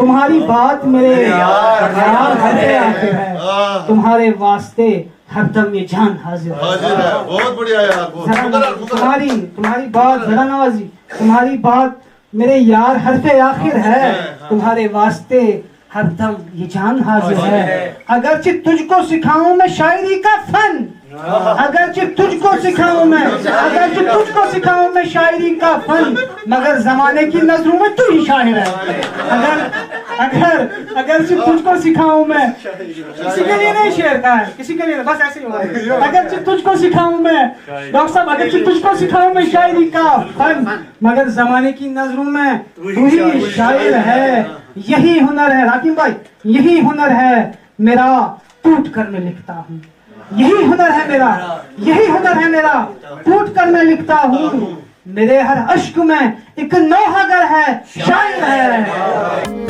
तुम्हारी बात मेरे यार आखिर है, तुम्हारे वास्ते हरदम ये जान हाजिर है। बहुत बढ़िया यार, तुम्हारी बात जरा नवाजी, तुम्हारी बात मेरे यार हरफे आखिर है, तुम्हारे वास्ते हरदम ये जान हाजिर है। अगरचे तुझको सिखाऊं मैं शायरी का फन, अगरचे तुझको सिखाऊं मैं शायरी का फन, मगर जमाने की नजरों में तू ही शायर है। अगरचे तुझको सिखाऊं मैं, किसी के लिए नहीं शेर का है, किसी के लिए बस ऐसे ही होगा। अगरचे तुझको सिखाऊं मैं, डॉक्टर साहब अगरचे तुझको सिखाऊं मैं शायरी का फन, मगर जमाने की नजरों में तू ही शायर है। यही हुनर है राकिब भाई, यही हुनर है मेरा, टूट कर मैं लिखता हूँ। यही हुनर है मेरा, टूट कर मैं लिखता हूँ। मेरे हर अश्क में एक नौहागर है, शायर है।